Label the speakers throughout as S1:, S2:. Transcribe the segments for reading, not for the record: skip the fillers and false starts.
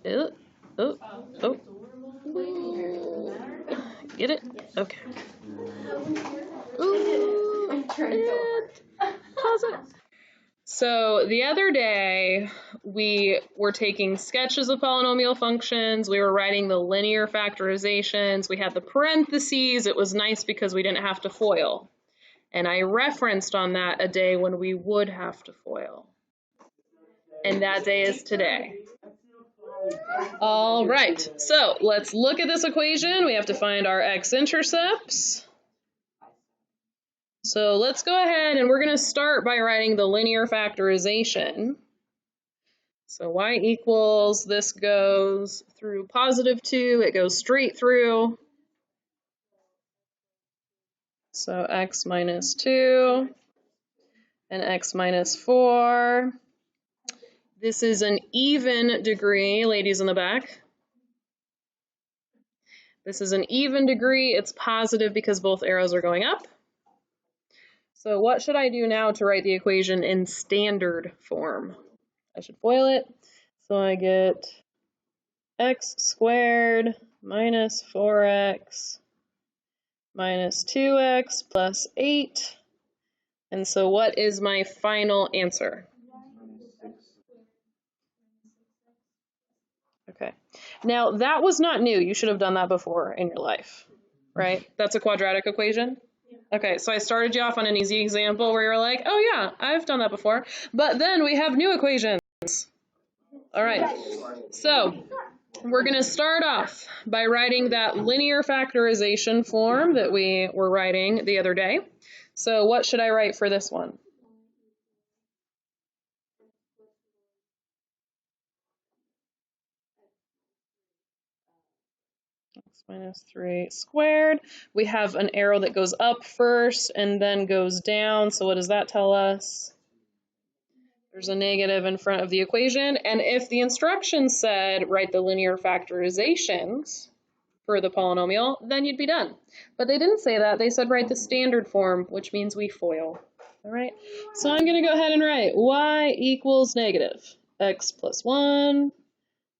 S1: Oh, oh, oh. Get it? Okay. Ooh, pause it. So the other day, we were taking sketches of polynomial functions. We were writing the linear factorizations. We had the parentheses. It was nice because we didn't have to FOIL. And I referenced on that a day when we would have to FOIL. And that day is today. All right, so let's look at this equation. We have to find our x-intercepts. So let's go ahead and we're going to start by writing the linear factorization. So y equals, this goes through +2, it goes straight through. So x minus 2 and x minus 4. This is an even degree, ladies in the back. This is an even degree. It's positive because both arrows are going up. So what should I do now to write the equation in standard form? I should FOIL it. So I get x squared minus 4x minus 2x plus 8. And so what is my final answer? Okay. Now that was not new. You should have done that before in your life, right? That's a quadratic equation? Okay, so I started you off on an easy example where you're like, oh yeah, I've done that before. But then we have new equations. All right, so we're going to start off by writing that linear factorization form that we were writing the other day. So what should I write for this one? X minus 3 squared. We have an arrow that goes up first and then goes down. So what does that tell us? There's a negative in front of the equation. And if the instructions said write the linear factorizations for the polynomial, then you'd be done. But they didn't say that. They said write the standard form, which means we FOIL. All right. So I'm going to go ahead and write y equals negative x plus 1,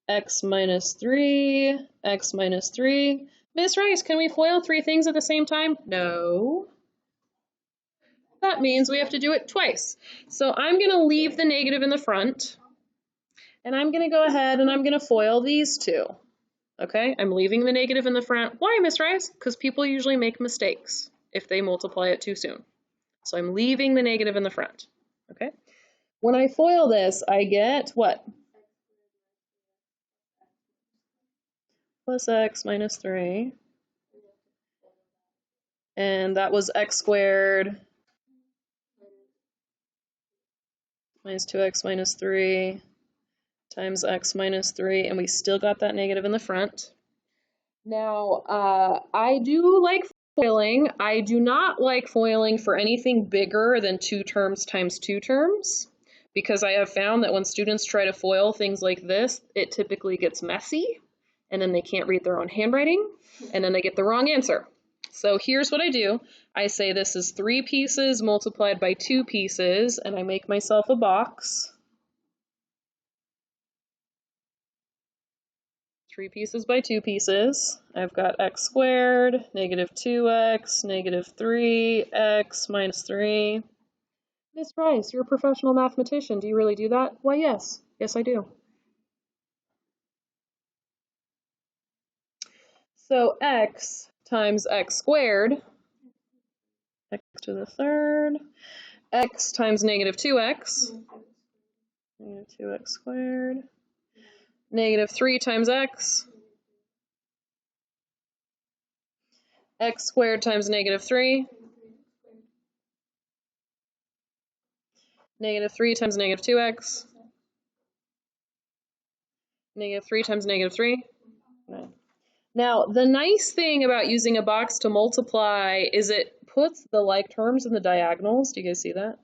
S1: x minus 3, x minus 3. Miss Rice, can we FOIL 3 things at the same time? No. That means we have to do it twice. So I'm going to leave the negative in the front, and I'm going to go ahead and I'm going to FOIL these two. Okay, I'm leaving the negative in the front. Why, Miss Rice? Because people usually make mistakes if they multiply it too soon. So I'm leaving the negative in the front. Okay, when I FOIL this, I get what? Plus x minus 3. And that was x squared minus 2x minus 3 times x minus 3, and we still got that negative in the front. Now, I do like FOILing. I do not like FOILing for anything bigger than 2 terms times 2 terms, because I have found that when students try to FOIL things like this, it typically gets messy, and then they can't read their own handwriting, and then they get the wrong answer. So here's what I do. I say this is 3 pieces multiplied by 2 pieces, and I make myself a box. 3 pieces by 2 pieces. I've got x squared, negative 2x, negative 3x minus 3. Miss Rice, you're a professional mathematician. Do you really do that? Why, yes. Yes, I do. So x times x squared, x to the third, x times negative 2x, negative 2x squared, negative 3 times x squared times negative 3, negative 3 times negative 2x, negative 3 times negative 3. 9. Now, the nice thing about using a box to multiply is it puts the like terms in the diagonals. Do you guys see that?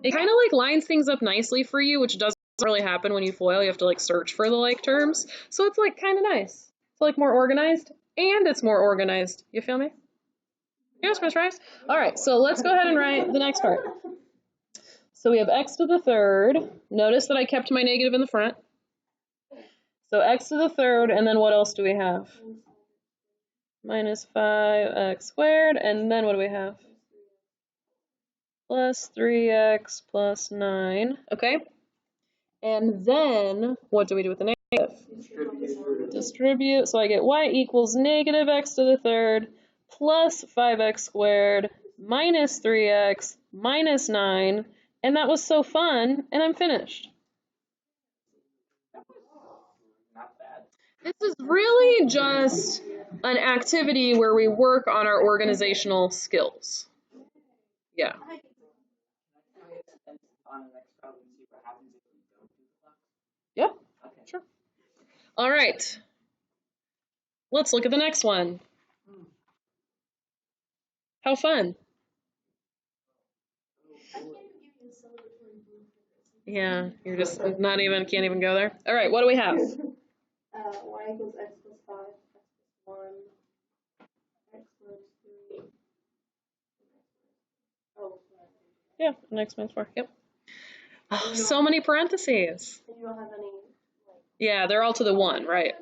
S1: It kind of like lines things up nicely for you, which doesn't really happen when you FOIL. You have to like search for the like terms. So it's like kind of nice. It's like more organized, and it's more organized. You feel me? Yes, Miss Rice? All right, so let's go ahead and write the next part. So we have x to the third. Notice that I kept my negative in the front. So x to the third, and then what else do we have? Minus 5x squared, and then what do we have? Plus 3x plus 9. Okay. And then, what do we do with the negative? Distribute. So I get y equals negative x to the third plus 5x squared minus 3x minus 9. And that was so fun, and I'm finished. This is really just an activity where we work on our organizational skills. Yeah. Yep. Sure. All right. Let's look at the next one. How fun. Yeah, you're just can't even go there. All right, what do we have?
S2: Y equals x plus 5, x plus 1, x plus 3. Oh,
S1: yeah, and x minus 4, yep. Oh, so many parentheses.
S2: And you don't have any,
S1: yeah, they're all to the 1, right?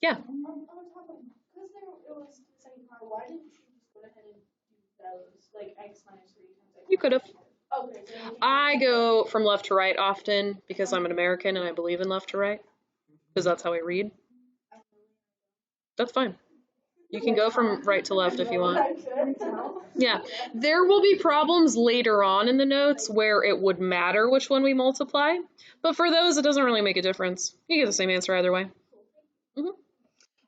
S1: Yeah.
S2: Because it was second part, why didn't you just go ahead and do those, like x minus 3 times x?
S1: You could have.
S2: Okay. So
S1: I go from left to right often because I'm an American and I believe in left to right because that's how I read. That's fine. You can go from right to left if you want. Yeah, there will be problems later on in the notes where it would matter which one we multiply, but for those it doesn't really make a difference. You get the same answer either way. All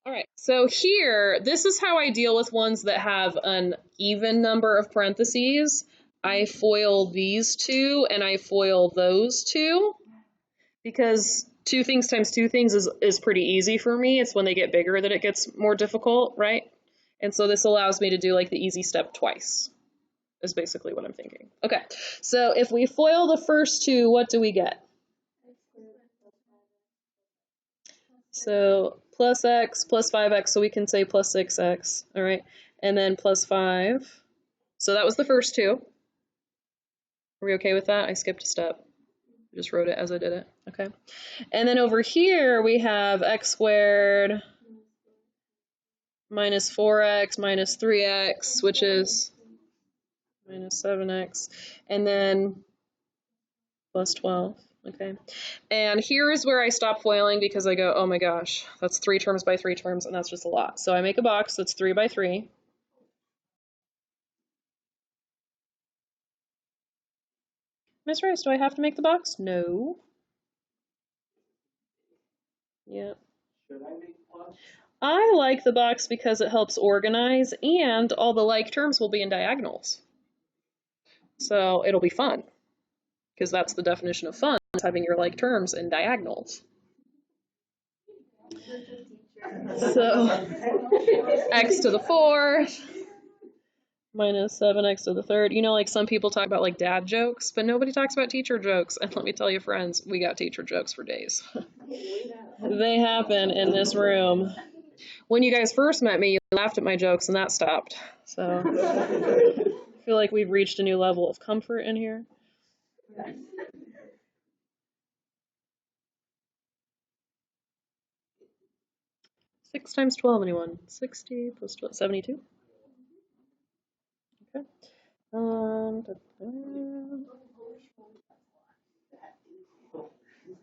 S1: right, so here, this is how I deal with ones that have an even number of parentheses. I FOIL these two and I FOIL those two because 2 things times 2 things is pretty easy for me. It's when they get bigger that it gets more difficult, right? And so this allows me to do like the easy step twice, is basically what I'm thinking. Okay, so if we FOIL the first 2, what do we get? So plus x plus 5x, so we can say plus 6x, all right? And then plus 5. So that was the first 2. Are we okay with that? I skipped a step. I just wrote it as I did it. Okay. And then over here we have x squared minus 4x minus 3x, which is minus 7x, and then plus 12. Okay. And here is where I stop FOILing because I go, oh my gosh, that's 3 terms by 3 terms, and that's just a lot. So I make a box that's 3 by 3. Miss Rice, do I have to make the box? No. Yep.
S3: Should I make one?
S1: I like the box because it helps organize, and all the like terms will be in diagonals. So it'll be fun, because that's the definition of fun, is having your like terms in diagonals. So x to the 4th minus 7x to the 3rd. You know, like some people talk about like dad jokes, but nobody talks about teacher jokes. And let me tell you, friends, we got teacher jokes for days. They happen in this room. When you guys first met me, you laughed at my jokes and that stopped. So I feel like we've reached a new level of comfort in here. Six times 12, anyone? 60 plus 12, 72. Okay.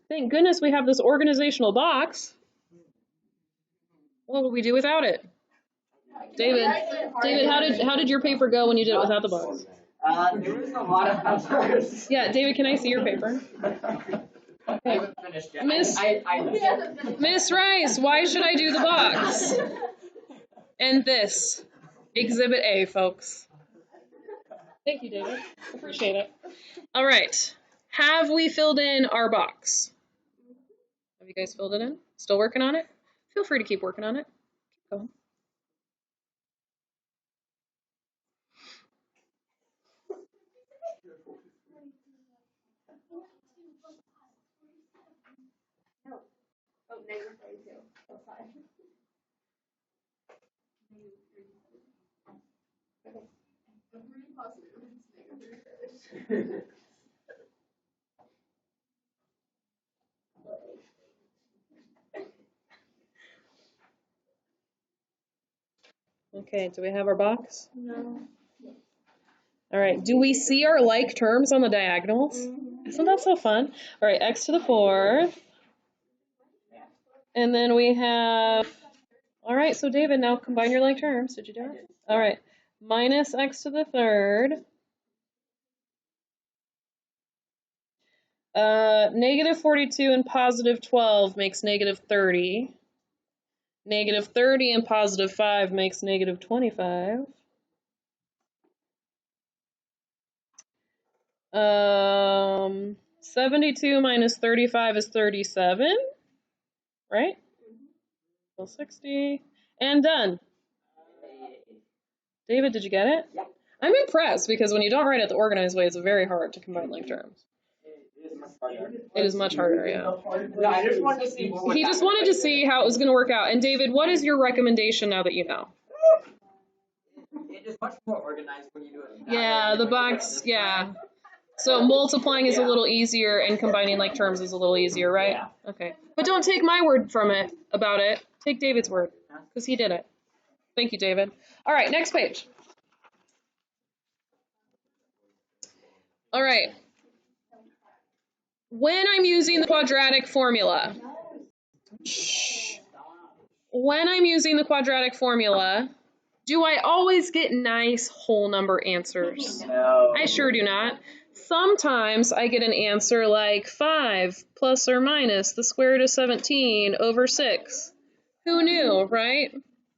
S1: Thank goodness we have this organizational box. What would we do without it? David, how did your paper go when you did it without the box?
S3: There was a lot of numbers.
S1: Yeah, David, can I see your paper?
S3: I haven't finished yet.
S1: Miss Rice, why should I do the box? And this, Exhibit A, folks. Thank you, David. Appreciate it. All right. Have we filled in our box? Have you guys filled it in? Still working on it? Feel free to keep working on it. Keep going.
S2: Oh, negative 32. That's fine. Okay. I'm pretty positive it's negative 32.
S1: Okay, do we have our box?
S2: No.
S1: All right, do we see our like terms on the diagonals? Isn't that so fun? All right, x to the 4th. And then we have, all right, so David, now combine your like terms. Did you do it? All right, minus x to the 3rd. Negative 42 and positive 12 makes negative 30. Negative 30 and positive 5 makes negative 25. 72 minus 35 is 37, right? So 60, and done. David, did you get it?
S3: Yep.
S1: I'm impressed because when you don't write it the organized way, it's very hard to combine like terms.
S3: It is much harder.
S1: It is much harder, yeah.
S3: No, I just wanted to see what
S1: He just wanted to see how it was going to work out. And David, what is your recommendation now that you know?
S3: It is much more organized when you do it.
S1: Yeah, the box, yeah. So multiplying is a little easier and combining like terms is a little easier, right?
S3: Yeah.
S1: Okay. But don't take my word from it about it. Take David's word because he did it. Thank you, David. All right, next page. All right. When I'm using the quadratic formula, do I always get nice whole number answers?
S3: No.
S1: I sure do not. Sometimes I get an answer like 5 plus or minus the square root of 17 over 6. Who knew, right?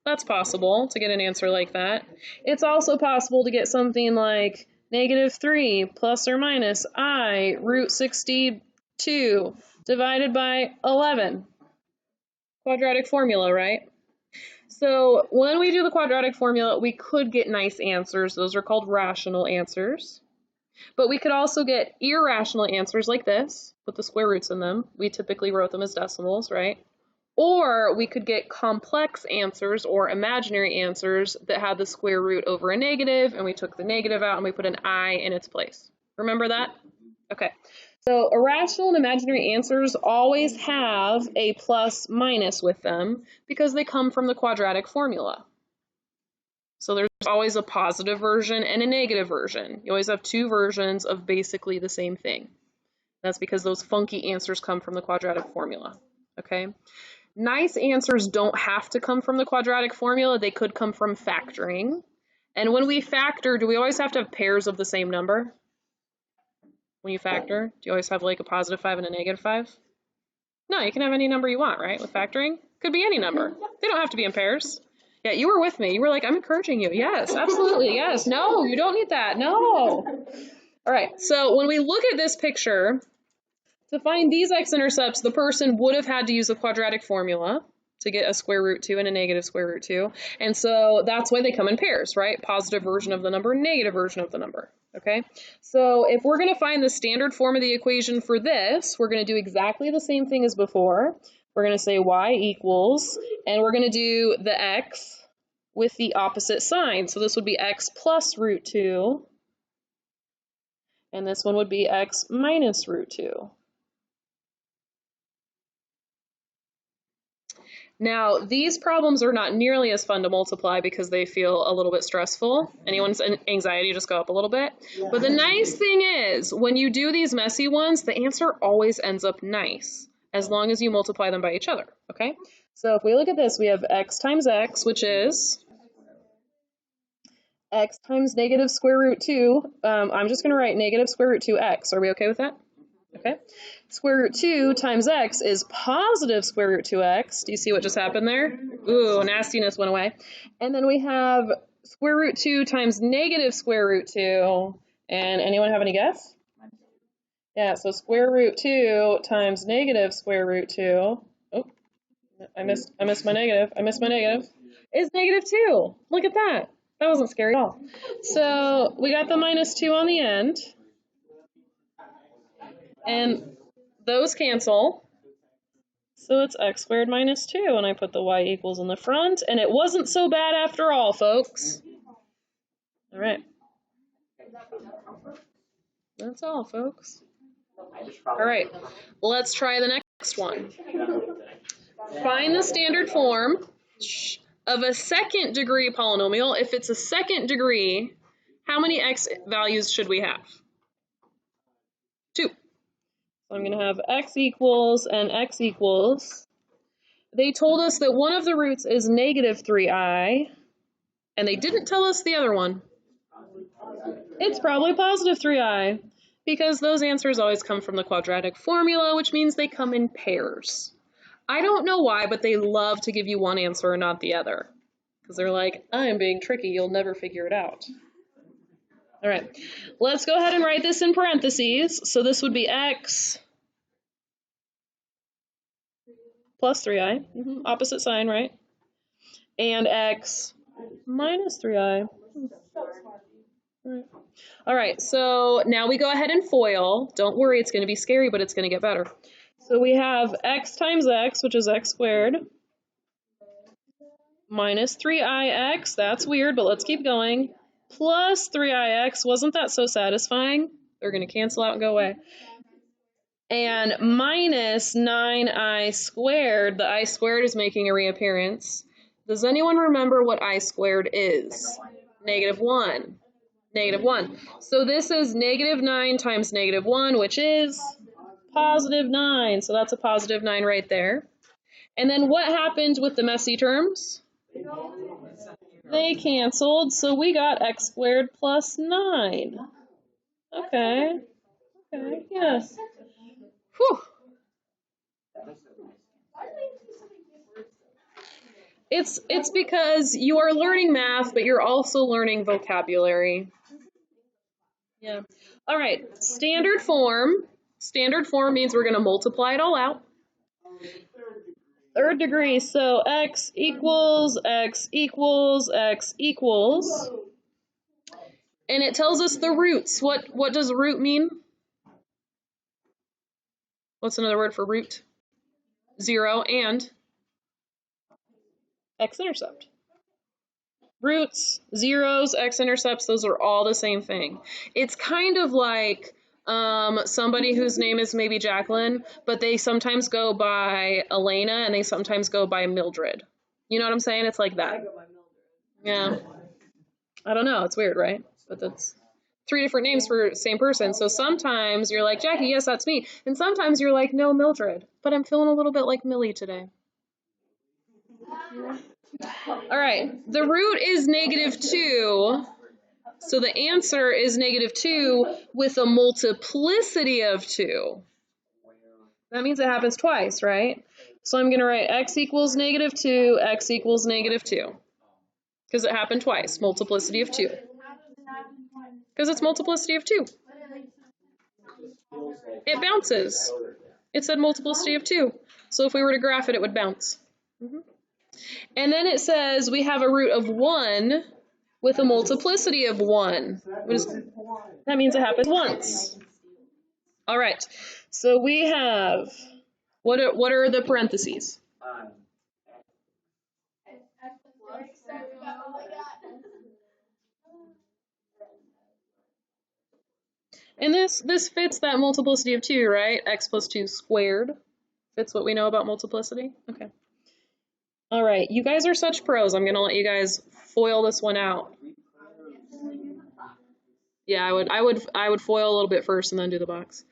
S1: That's possible to get an answer like that. It's also possible to get something like negative 3 plus or minus I root 62 divided by 11. Quadratic formula, right? So when we do the quadratic formula, we could get nice answers. Those are called rational answers. But we could also get irrational answers like this, with the square roots in them. We typically wrote them as decimals, right? Or we could get complex answers or imaginary answers that had the square root over a negative, and we took the negative out and we put an I in its place. Remember that? Okay. So irrational and imaginary answers always have a plus minus with them because they come from the quadratic formula. So there's always a positive version and a negative version. You always have two versions of basically the same thing. That's because those funky answers come from the quadratic formula, okay? Nice answers don't have to come from the quadratic formula. They could come from factoring. And when we factor, do we always have to have pairs of the same number? When you factor, do you always have like a positive 5 and a negative 5? No, you can have any number you want, right? With factoring, could be any number. They don't have to be in pairs. Yeah, you were with me. You were like, I'm encouraging you. Yes, absolutely. Yes. No, you don't need that. No. All right. So when we look at this picture, to find these x-intercepts, the person would have had to use the quadratic formula to get a square root 2 and a negative square root 2. And so that's why they come in pairs, right? Positive version of the number, negative version of the number. Okay. So if we're going to find the standard form of the equation for this, we're going to do exactly the same thing as before. We're going to say y equals, and we're going to do the x with the opposite sign. So this would be x plus root 2, and this one would be x minus root 2. Now, these problems are not nearly as fun to multiply because they feel a little bit stressful. Anyone's anxiety just go up a little bit. But the nice thing is, when you do these messy ones, the answer always ends up nice, as long as you multiply them by each other, okay? So if we look at this, we have x times x, which is x times negative square root 2. I'm just going to write negative square root 2x. Are we okay with that? Okay. Square root 2 times x is positive square root 2x. Do you see what just happened there? Ooh, nastiness went away. And then we have square root 2 times negative square root 2. And anyone have any guess? Yeah, so square root 2 times negative square root 2. Oh, I missed my negative. Is negative 2. Look at that. That wasn't scary at all. So we got the minus 2 on the end. And those cancel. So it's x squared minus 2. And I put the y equals in the front. And it wasn't so bad after all, folks. All right. That's all, folks. All right. Let's try the next one. Find the standard form of a second degree polynomial, if it's a second degree, how many x values should we have? 2. So I'm going to have x equals and x equals. They told us that one of the roots is negative 3i, and they didn't tell us the other one. It's probably positive 3i, because those answers always come from the quadratic formula, which means they come in pairs. I don't know why, but they love to give you one answer and not the other. Because they're like, I'm being tricky, you'll never figure it out. All right, let's go ahead and write this in parentheses. So this would be x plus 3i, opposite sign, right? And x minus 3i. All right, so now we go ahead and FOIL. Don't worry, it's going to be scary, but it's going to get better. So we have x times x, which is x squared, minus 3ix, that's weird, but let's keep going, plus 3ix, wasn't that so satisfying? They're going to cancel out and go away. And minus 9i squared, the I squared is making a reappearance. Does anyone remember what I squared is? Negative 1. Negative 1. So this is negative 9 times negative 1, which is positive 9. So that's a positive 9 right there. And then what happened with the messy terms? They canceled, so we got x squared plus 9. Okay. Okay, yes. Whew. It's because you are learning math, but you're also learning vocabulary. Yeah. All right, standard form. Standard form means we're going to multiply it all out. Third degree, so x equals, x equals, x equals. And it tells us the roots. What does root mean? What's another word for root? 0 and x-intercept. Roots, zeros, x-intercepts, those are all the same thing. It's kind of like somebody whose name is maybe Jacqueline, but they sometimes go by Elena and they sometimes go by Mildred. You know what I'm saying? It's like that. Yeah. I don't know. It's weird, right? But that's 3 different names for the same person. So sometimes you're like, Jackie, yes, that's me. And sometimes you're like, no, Mildred. But I'm feeling a little bit like Millie today. All right. The root is negative 2. So the answer is negative 2 with a multiplicity of 2. That means it happens twice, right? So I'm going to write x equals negative 2, x equals negative 2. Because it happened twice, multiplicity of 2. Because it's multiplicity of 2. It bounces. It said multiplicity of 2. So if we were to graph it, it would bounce. And then it says we have a root of 1 with a multiplicity of 1. That means it happens once. All right. So we have, what are the parentheses? And this fits that multiplicity of 2, right? X plus 2 squared. Fits what we know about multiplicity. Okay. All right. You guys are such pros. I'm going to let you guys FOIL this one out. Yeah, I would FOIL a little bit first and then do the box.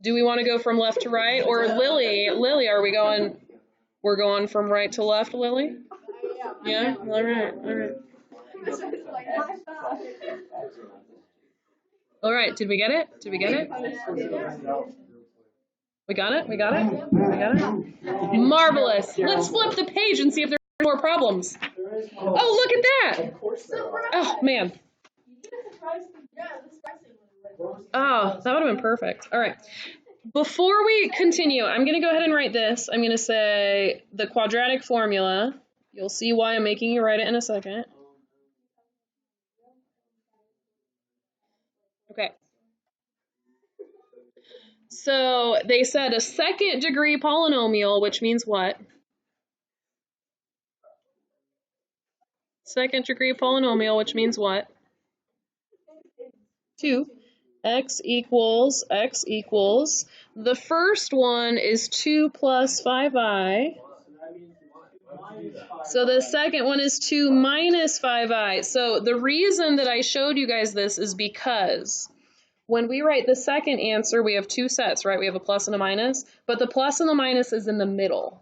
S1: Do we want to go from left to right? Or Lily, are we going, we're going from right to left, Lily? Yeah? All right. All right, did we get it? We got it? Marvelous. Let's flip the page and see if there's more problems. Oh, look at that. Oh, man. Oh, that would have been perfect. All right. Before we continue, I'm going to go ahead and write this. I'm going to say the quadratic formula. You'll see why I'm making you write it in a second. Okay. So they said a second degree polynomial, which means what? Second degree polynomial, which means what? 2. X equals. The first one is 2 plus 5i. So the second one is 2 minus 5i. So the reason that I showed you guys this is because when we write the second answer, we have two sets, right? We have a plus and a minus, but the plus and the minus is in the middle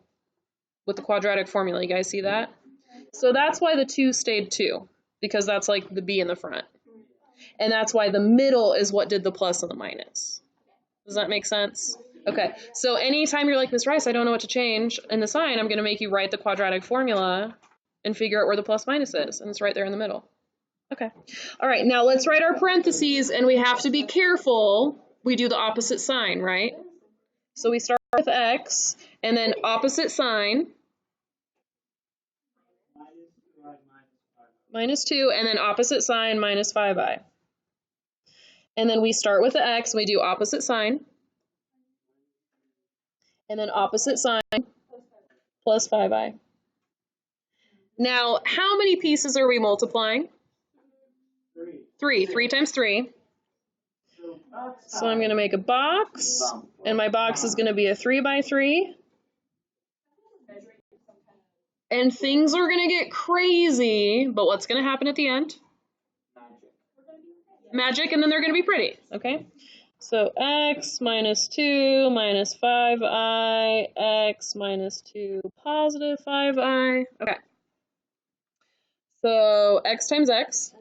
S1: with the quadratic formula. You guys see that? So that's why the 2 stayed 2, because that's like the b in the front. And that's why the middle is what did the plus and the minus. Does that make sense? Okay, so anytime you're like, Ms. Rice, I don't know what to change in the sign, I'm going to make you write the quadratic formula and figure out where the plus minus is, and it's right there in the middle. Okay, all right, now let's write our parentheses, and we have to be careful. We do the opposite sign, right? So we start with x, and then opposite sign, minus 2, and then opposite sign, minus 5i. And then we start with the x, and we do opposite sign, and then opposite sign, plus 5i. Now, how many pieces are we multiplying? 3. 3 times 3. So I'm going to make a box, and my box is going to be a 3 by 3. And things are going to get crazy, but what's going to happen at the end? Magic, and then they're going to be pretty, okay? So x minus 2 minus 5i, x minus 2 positive 5i. Okay. So x times x.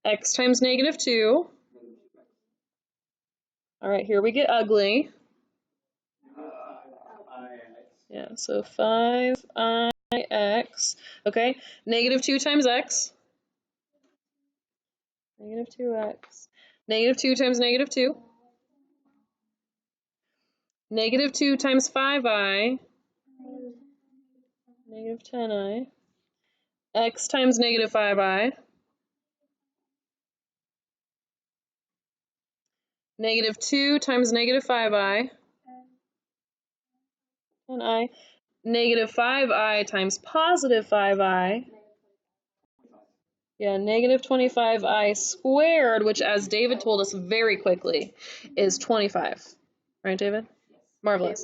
S1: X times negative 2. All right, here we get ugly. Yeah, so 5ix. Okay, negative 2 times x. Negative 2x. Negative 2 times negative 2. Negative 2 times 5i. Negative 10i. X times negative 5i. Negative 2 times negative 5i. 10i. Negative 5i times positive 5i. Yeah, negative 25i squared, which, as David told us very quickly, is 25. Right, David? Marvelous.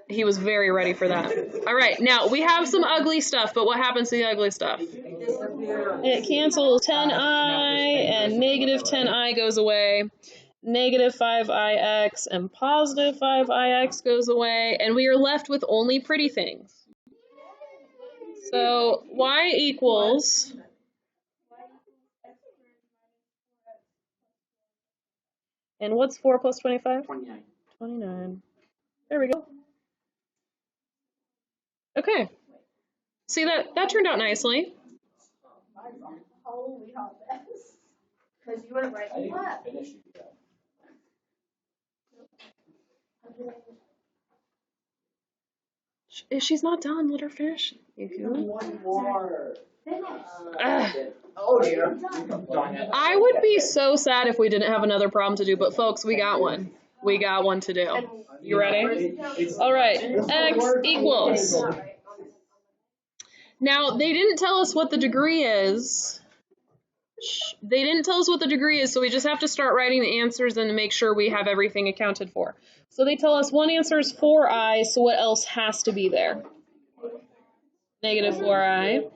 S1: He was very ready for that. All right, now we have some ugly stuff, but what happens to the ugly stuff? It cancels 10i, and negative 10i goes away. Negative 5ix and positive 5ix goes away, and we are left with only pretty things. So y equals... And what's 4 plus 25?
S3: 29.
S1: 29. There we go. Okay. See, that turned out nicely.
S2: Holy hot mess. Because you went right and left.
S1: If she's not done, let her finish.
S3: One more.
S1: Oh dear. I would be so sad if we didn't have another problem to do, but folks, we got one. We got one to do. You ready? All right. X equals. Now, they didn't tell us what the degree is. They didn't tell us what the degree is, so we just have to start writing the answers and make sure we have everything accounted for. So they tell us one answer is 4i, so what else has to be there? Negative 4i.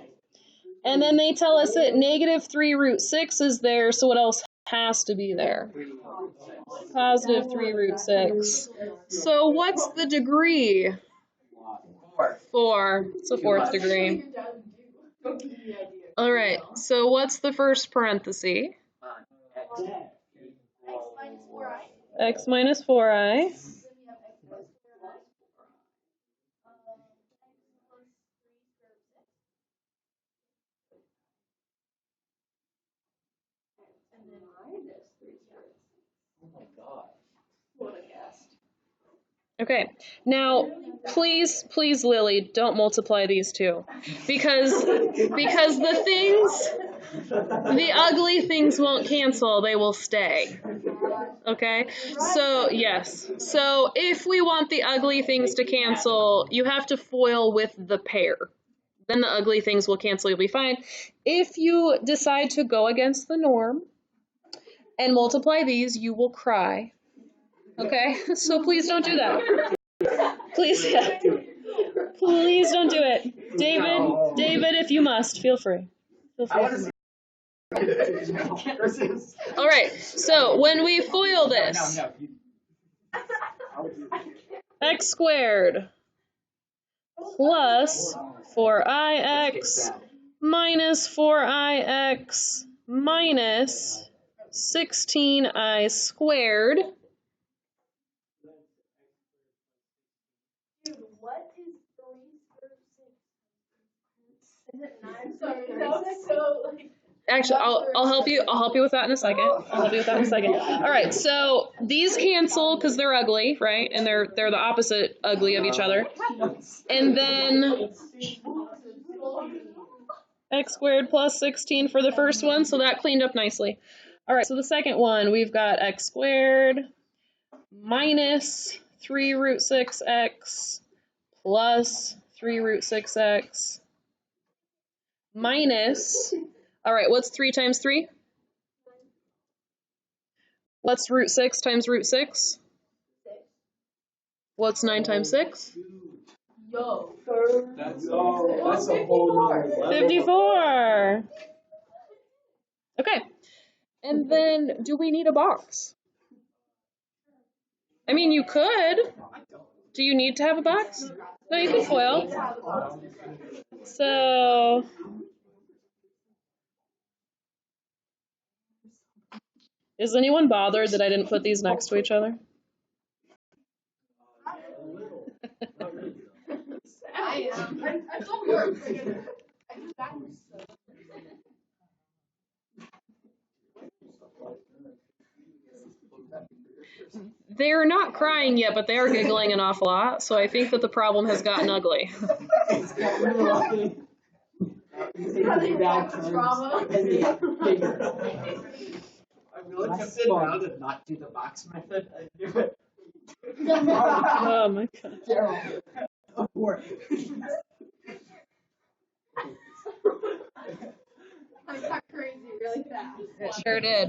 S1: And then they tell us that negative 3 root 6 is there, so what else has to be there? Positive 3 root 6. So what's the degree? 4. It's a 4th degree. All right, so what's the first parenthesis? X minus 4i. Okay, now please, Lily, don't multiply these two, because the ugly things won't cancel, they will stay. Okay, so yes, so if we want the ugly things to cancel, you have to FOIL with the pair. Then the ugly things will cancel, you'll be fine. If you decide to go against the norm and multiply these, you will cry. Okay, so please don't do that. Please, yeah. Please don't do it. David, if you must, feel free. Feel free. All right, so when we FOIL this, x squared plus 4ix minus 4ix minus 16i squared.
S2: Dude, what is 3 squared 6? Is it 9? Sorry, that's so like.
S1: Actually, I'll help you. I'll help you with that in a second. All right, so these cancel because they're ugly, right? And they're the opposite ugly of each other. And then x squared plus 16 for the first one, so that cleaned up nicely. All right, so the second one, we've got x squared minus 3 root 6x plus 3 root 6x minus, all right, what's 3 times 3? What's root 6 times root 6? What's 9 times 6?
S2: Yo.
S4: That's a whole nother level.
S1: 54. Okay. And then, do we need a box? I mean, you could. Do you need to have a box? No, you can FOIL. So, is anyone bothered that I didn't put these next to each other?
S2: I am. I told you. I do backwards.
S1: They're not crying yet, but they are giggling an awful lot, so I think that the problem has gotten ugly.
S4: It's got real ugly.
S2: Trauma.
S3: I'm really tempted now to not do the box method and do it.
S1: Oh my god.
S2: I got crazy really fast.
S1: It sure did.